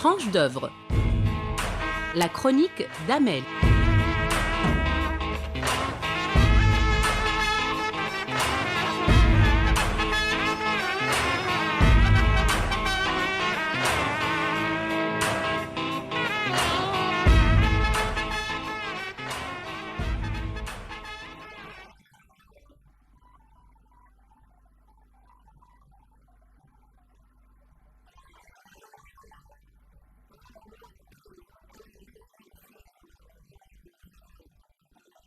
Tranche d'œuvre. La chronique d'Amel.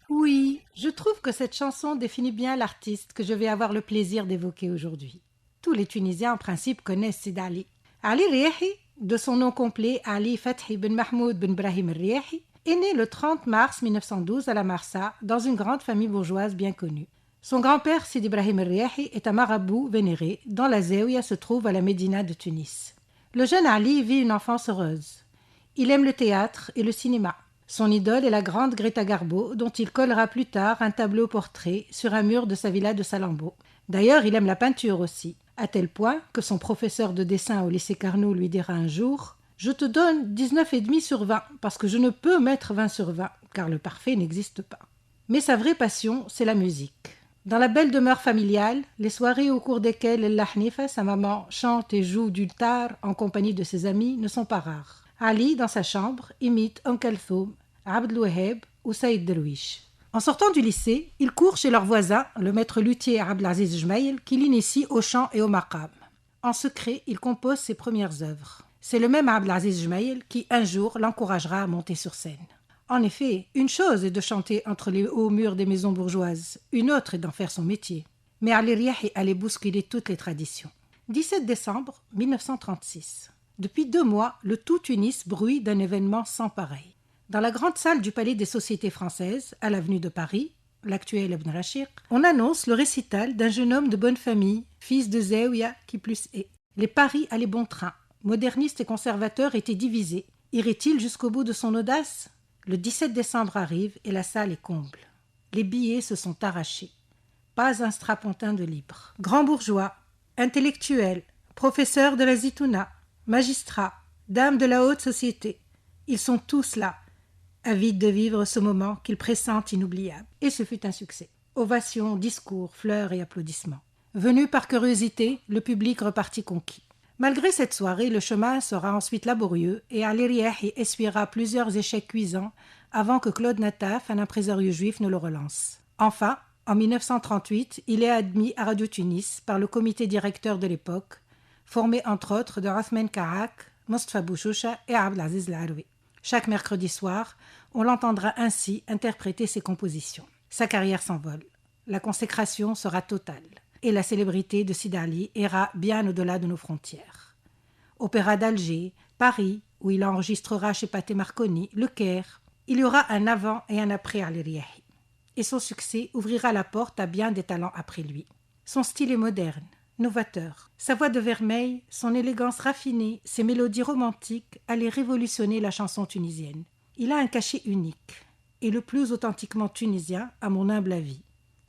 Oui, je trouve que cette chanson définit bien l'artiste que je vais avoir le plaisir d'évoquer aujourd'hui. Tous les Tunisiens en principe connaissent Sidi Ali. Ali Riahi, de son nom complet Ali Fathi ben Mahmoud ben Brahim Riahi, est né le 30 mars 1912 à la Marsa, dans une grande famille bourgeoise bien connue. Son grand-père Sidi Brahim Riahi est un marabout vénéré dont la Zaouia se trouve à la Médina de Tunis. Le jeune Ali vit une enfance heureuse. Il aime le théâtre et le cinéma. Son idole est la grande Greta Garbo, dont il collera plus tard un tableau-portrait sur un mur de sa villa de Salammbô. D'ailleurs, il aime la peinture aussi, à tel point que son professeur de dessin au lycée Carnot lui dira un jour « Je te donne 19,5 sur 20, parce que je ne peux mettre 20 sur 20, car le parfait n'existe pas. » Mais sa vraie passion, c'est la musique. Dans la belle demeure familiale, les soirées au cours desquelles El Lahnifa, sa maman, chante et joue du tar en compagnie de ses amis ne sont pas rares. Ali, dans sa chambre, imite Kalthoum, Abd Waheb ou Saïd Derwish. En sortant du lycée, il court chez leur voisin, le maître luthier Abdelaziz Jmaïl, qui l'initie au chant et au maqam. En secret, il compose ses premières œuvres. C'est le même Abdelaziz Jmaïl qui, un jour, l'encouragera à monter sur scène. En effet, une chose est de chanter entre les hauts murs des maisons bourgeoises, une autre est d'en faire son métier. Mais Ali Riahi allait bousculer toutes les traditions. 17 décembre 1936. Depuis 2 mois, le tout Tunis bruit d'un événement sans pareil. Dans la grande salle du Palais des Sociétés Françaises, à l'avenue de Paris, l'actuel Ibn Rachid, on annonce le récital d'un jeune homme de bonne famille, fils de Zaouia qui plus est. Les paris allaient bon train. Modernistes et conservateurs étaient divisés. Irait-il jusqu'au bout de son audace ? Le 17 décembre arrive et la salle est comble. Les billets se sont arrachés. Pas un strapontin de libre. Grands bourgeois, intellectuels, professeurs de la Zitouna, magistrats, dames de la haute société, ils sont tous là, avides de vivre ce moment qu'ils pressentent inoubliable. Et ce fut un succès. Ovations, discours, fleurs et applaudissements. Venu par curiosité, le public repartit conquis. Malgré cette soirée, le chemin sera ensuite laborieux et Ali Riahi essuiera plusieurs échecs cuisants avant que Claude Nataf, un impresario juif, ne le relance. Enfin, en 1938, il est admis à Radio Tunis par le comité directeur de l'époque, formé entre autres de Othman Kahak, Mostafa Bouchoucha et Abdelaziz Laroui. Chaque mercredi soir, on l'entendra ainsi interpréter ses compositions. Sa carrière s'envole. La consécration sera totale. Et la célébrité de Sidi Ali ira bien au-delà de nos frontières. Opéra d'Alger, Paris, où il enregistrera chez Pathé Marconi, Le Caire. Il y aura un avant et un après Ali Riahi. Et son succès ouvrira la porte à bien des talents après lui. Son style est moderne, novateur. Sa voix de vermeil, son élégance raffinée, ses mélodies romantiques allaient révolutionner la chanson tunisienne. Il a un cachet unique, et le plus authentiquement tunisien, à mon humble avis.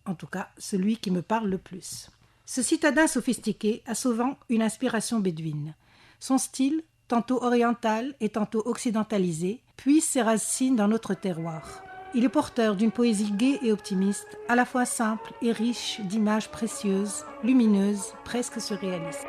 En tout cas, celui qui me parle le plus. Ce citadin sophistiqué a souvent une inspiration bédouine. Son style, tantôt oriental et tantôt occidentalisé, puise ses racines dans notre terroir. Il est porteur d'une poésie gaie et optimiste, à la fois simple et riche d'images précieuses, lumineuses, presque surréalistes.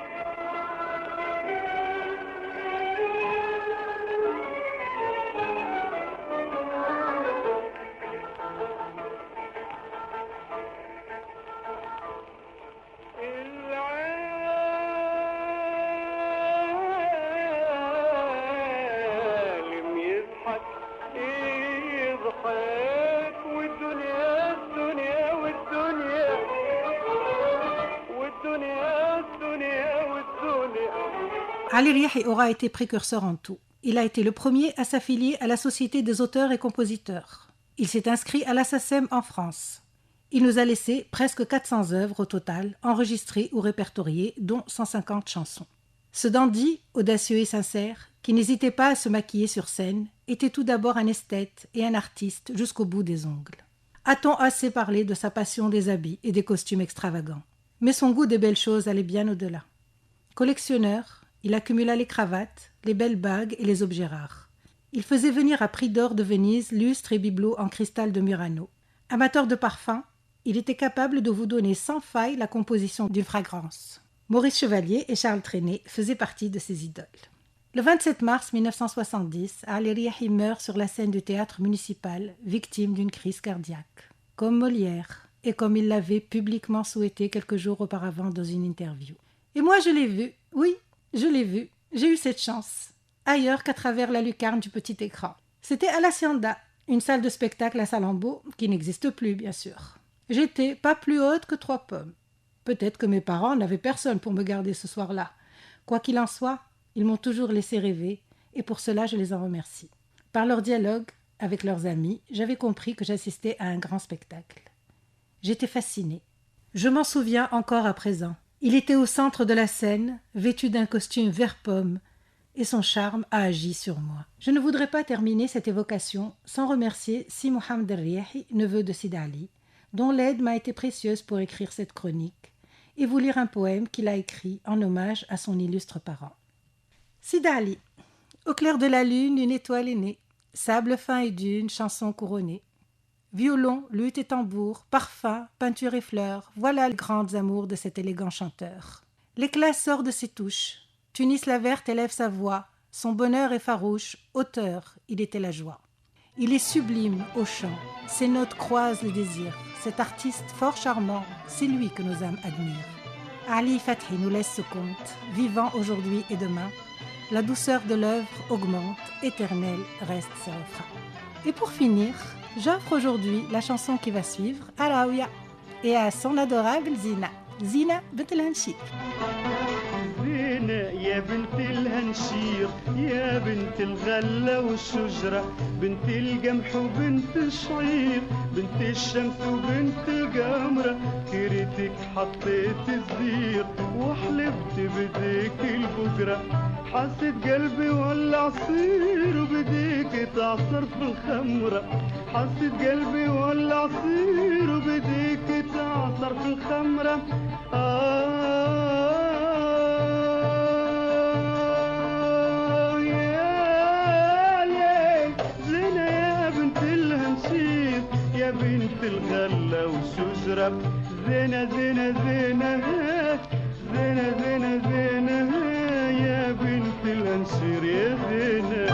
Ali Riahi aura été précurseur en tout. Il a été le premier à s'affilier à la Société des auteurs et compositeurs. Il s'est inscrit à la SACEM en France. Il nous a laissé presque 400 œuvres au total, enregistrées ou répertoriées, dont 150 chansons. Ce dandy, audacieux et sincère, qui n'hésitait pas à se maquiller sur scène, était tout d'abord un esthète et un artiste jusqu'au bout des ongles. A-t-on assez parlé de sa passion des habits et des costumes extravagants ? Mais son goût des belles choses allait bien au-delà. Collectionneur, Il accumula les cravates, les belles bagues et les objets rares. Il faisait venir à prix d'or de Venise lustres et bibelots en cristal de Murano. Amateur de parfums, il était capable de vous donner sans faille la composition d'une fragrance. Maurice Chevalier et Charles Trenet faisaient partie de ses idoles. Le 27 mars 1970, Ali Riahi meurt sur la scène du théâtre municipal, victime d'une crise cardiaque. Comme Molière, et comme il l'avait publiquement souhaité quelques jours auparavant dans une interview. Et moi je l'ai vu, oui, je l'ai vu, j'ai eu cette chance, ailleurs qu'à travers la lucarne du petit écran. C'était à l'Hacienda, une salle de spectacle à Salammbô, qui n'existe plus bien sûr. J'étais pas plus haute que 3 pommes. Peut-être que mes parents n'avaient personne pour me garder ce soir-là. Quoi qu'il en soit, ils m'ont toujours laissé rêver, et pour cela je les en remercie. Par leur dialogue avec leurs amis, j'avais compris que j'assistais à un grand spectacle. J'étais fascinée. Je m'en souviens encore à présent. Il était au centre de la scène, vêtu d'un costume vert pomme, et son charme a agi sur moi. Je ne voudrais pas terminer cette évocation sans remercier Si Mohamed Riahi, neveu de Sidi Ali, dont l'aide m'a été précieuse pour écrire cette chronique, et vous lire un poème qu'il a écrit en hommage à son illustre parent. Sidi Ali. Au clair de la lune, une étoile est née, sable fin et dune, chanson couronnée. Violon, luth et tambour, parfum, peinture et fleurs, voilà les grandes amours de cet élégant chanteur. L'éclat sort de ses touches. Tunis la verte élève sa voix. Son bonheur est farouche, auteur, il était la joie. Il est sublime au chant. Ses notes croisent le désir. Cet artiste fort charmant, c'est lui que nos âmes admirent. Ali Fathi nous laisse ce conte, vivant aujourd'hui et demain. La douceur de l'œuvre augmente, éternelle reste ses refrains. Et pour finir, j'offre aujourd'hui la chanson qui va suivre à Raouia et à son adorable Zina. Zina bint el-Hanchir. زينة يا بنت الهنشير يا بنت الغلة والشجرة بنت القمح وبنت الشعير بنت الشمس وبنت القمرة كريتك حطيت الزير وحلفت بديك البكرة حسيت قلبي ولا عصير وبديك تعصر في الخمرة حسيت قلبي ولا عصير وبديك تعصر في الخمرة يا بنت الغلة والشجرة زينة زينة زينة زينة زينة زينة يا بنت الهنشير يا زينة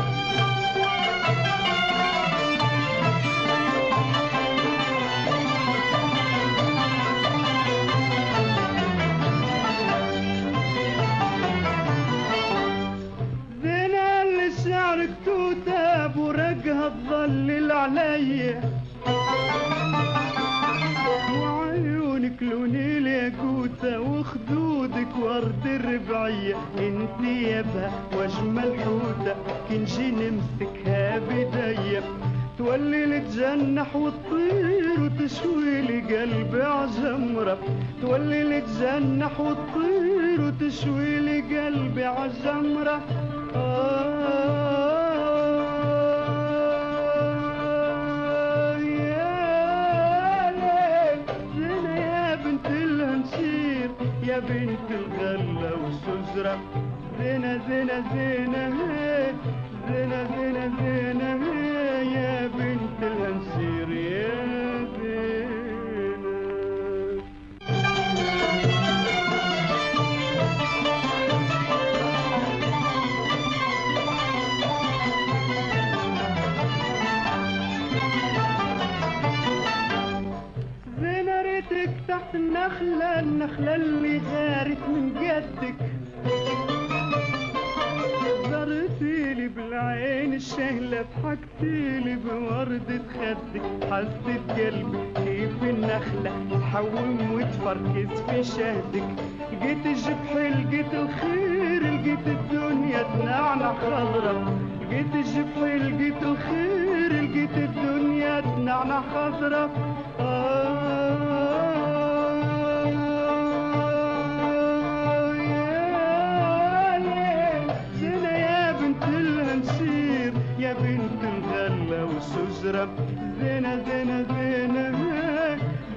زينة اللي شعرك توتاب ورقها تظلل عليا وعيونك لون الياقوتة وخدودك ورد الربعية انت يابها واجمل حوتة كنجي نمسكها بداية تولي لتجنح وتطير وتشوي لي قلبي عجمرة تولي لتجنح وتطير وتشوي لي قلبي عجمرة يا بنت الغلة والشجرة زينة زينة زينة زينة زينة زينة يا بنت الهنشير يا زينة زينة ريتك تحت النخلة النخلة اللي غارت من جدك زرتيلي بالعين الشهلة ضحكتيلي بوردة خدك حسيت قلبي كيف النخلة تحوم وتفركز في شهدك لقيت الجبح لقيت الخير لقيت الدنيا تنعنع خضرة لقيت الجبح لقيت الخير لقيت الدنيا تنعنع خضرة يا بنت الغلة والشجرة زينة زينة زينة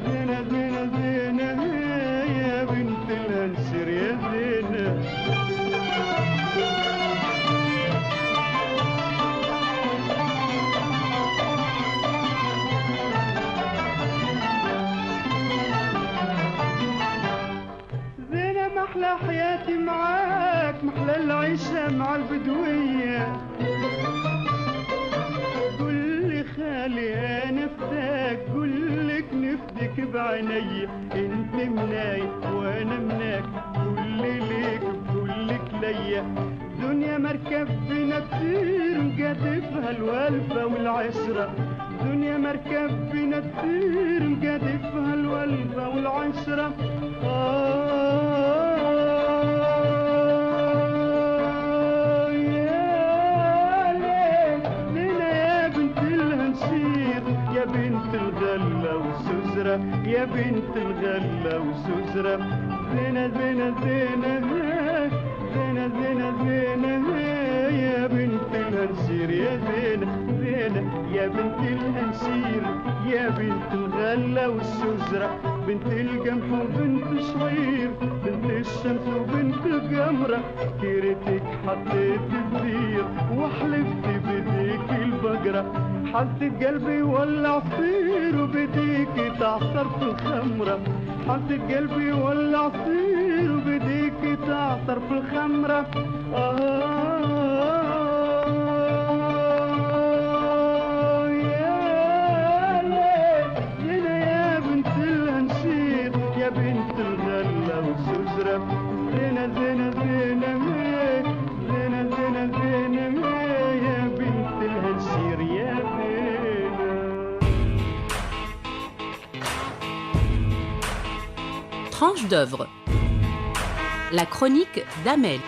زينة زينة زينة يا بنت الهنشير يا زينة محلى حياتي معاك محلى العيشة مع البدوية كل خالي انا فداك كلك نفدك بعيني انت مناي وانا مناك كل ليك كلك ليا دنيا مركب بنا كتير مجادفها الوالفة والعشرة دنيا مركب بنا كتير مجادفها الوالفة والعشرة يا لينا يا بنت الهنسير يا بنت الغلة والسزرة يا بنت الغلة والسزرة زينة زينة زينة زينة زينة زينة يا بنت الهنسير يا زينة زينة يا بنت الهنسير يا بنت الغلة والسزرة بنت القمح وبنت شعير بنت الشمس وبنت القمرة كيرتك حطيت الزير وحلفت بديك البقرة حسيت قلبي ولع صير وبديك تعصر في الخمرة حسيت قلبي ولع صير وبديك تعصر في الخمرة يا ليل يا بنت الهنسير يا بنت الغلة والسزرة زينة زينة زينة زينة زينة زينة يا بنت الهنسير يا زينة. Tranche d'œuvre. La chronique d'Amel.